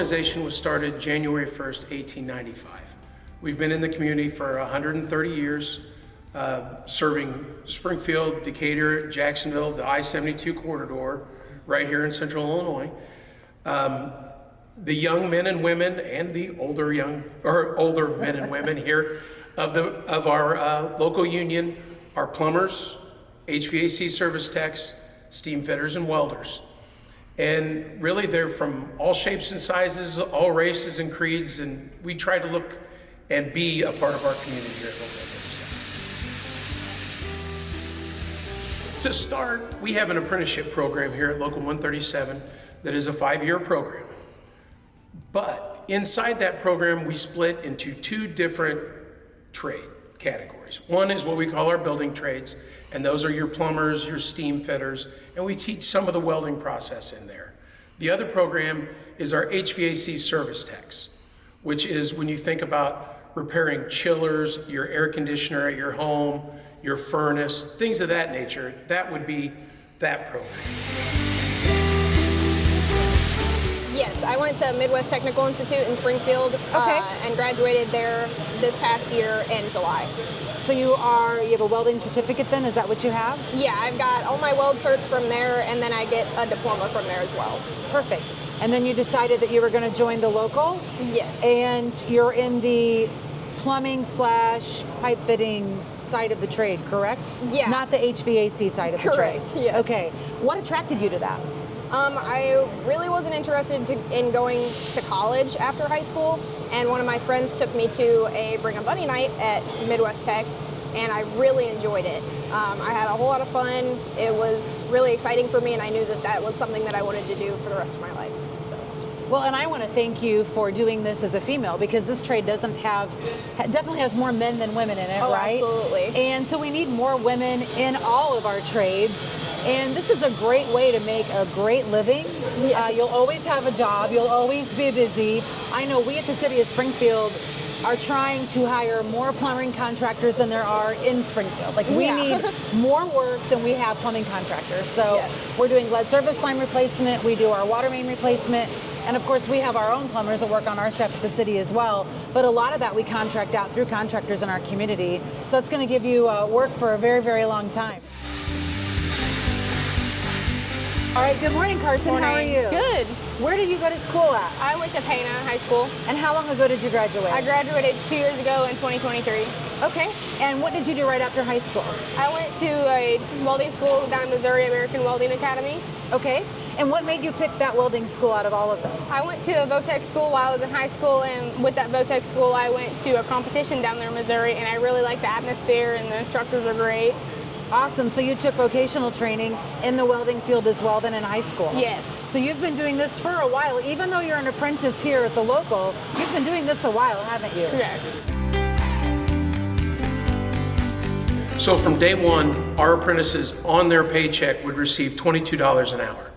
organization was started January 1st, 1895. We've been in the community for 130 years, serving Springfield, Decatur, Jacksonville, the I-72 corridor, right here in Central Illinois. The young men and women and the older men and women here of our local union are plumbers, HVAC service techs, steamfitters, and welders. And really they're from all shapes and sizes, all races and creeds, and we try to look and be a part of our community here at Local 137. To start, we have an apprenticeship program here at Local 137 that is a 5-year program. But inside that program, we split into 2 different trade categories. One is what we call our building trades, and those are your plumbers, your steam fitters, and we teach some of the welding process in there. The other program is our HVAC service techs, which is when you think about repairing chillers, your air conditioner at your home, your furnace, things of that nature, that would be that program. Yes, I went to Midwest Technical Institute in Springfield and graduated there this past year in July. So you have a welding certificate then? Is that what you have? Yeah, I've got all my weld certs from there, and then I get a diploma from there as well. Perfect. And then you decided that you were going to join the local? Yes. And you're in the plumbing/pipe fitting side of the trade, correct? Yeah. Not the HVAC side of the trade? Correct, yes. Okay. What attracted you to that? I really wasn't interested in going to college after high school, and one of my friends took me to a Bring a Buddy night at Midwest Tech, and I really enjoyed it. I had a whole lot of fun. It was really exciting for me, and I knew that that was something that I wanted to do for the rest of my life. So. Well, and I want to thank you for doing this as a female, because this trade definitely has more men than women in it, right? Absolutely. And so we need more women in all of our trades. And this is a great way to make a great living. Yes. You'll always have a job. You'll always be busy. I know we at the City of Springfield are trying to hire more plumbing contractors than there are in Springfield. Like, we need more work than we have plumbing contractors. So we're doing lead service line replacement. We do our water main replacement. And of course, we have our own plumbers that work on our staff at the city as well. But a lot of that we contract out through contractors in our community. So that's going to give you work for a very, very long time. All right, good morning, Carson. Morning. How are you? Good. Where did you go to school at? I went to Pana High School. And how long ago did you graduate? I graduated 2 years ago in 2023. Okay. And what did you do right after high school? I went to a welding school down in Missouri, American Welding Academy. Okay. And what made you pick that welding school out of all of them? I went to a VOTEC school while I was in high school, and with that VOTEC school, I went to a competition down there in Missouri, and I really liked the atmosphere, and the instructors were great. Awesome. So you took vocational training in the welding field as well then in high school? Yes. So you've been doing this for a while. Even though you're an apprentice here at the local, you've been doing this a while, haven't you? Correct. So from day one, our apprentices on their paycheck would receive $22 an hour.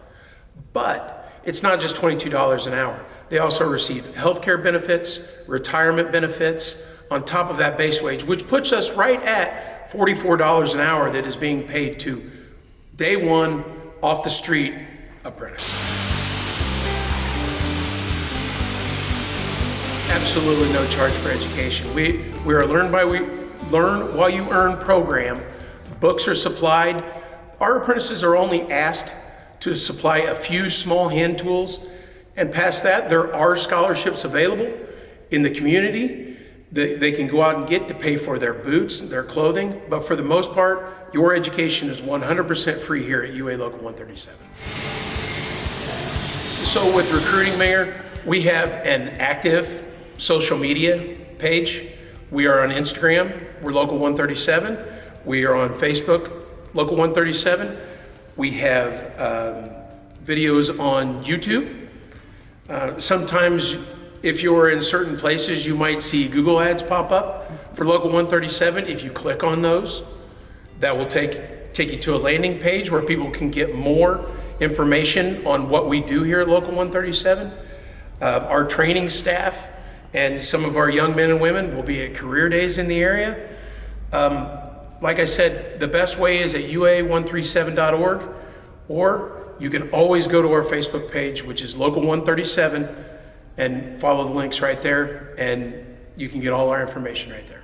But it's not just $22 an hour. They also receive healthcare benefits, retirement benefits, on top of that base wage, which puts us right at $44 an hour that is being paid to day one, off the street apprentice. Absolutely no charge for education. We're a learn while you earn program. Books are supplied. Our apprentices are only asked to supply a few small hand tools, and past that, there are scholarships available in the community that they can go out and get to pay for their boots, their clothing, but for the most part, your education is 100% free here at UA Local 137. So with recruiting, Mayor, we have an active social media page. We are on Instagram, we're Local 137. We are on Facebook, Local 137. We have videos on YouTube. Sometimes if you're in certain places, you might see Google ads pop up for Local 137. If you click on those, that will take you to a landing page where people can get more information on what we do here at Local 137. Our training staff and some of our young men and women will be at career days in the area. Like I said, the best way is at ua137.org, or you can always go to our Facebook page, which is Local 137, and follow the links right there, and you can get all our information right there.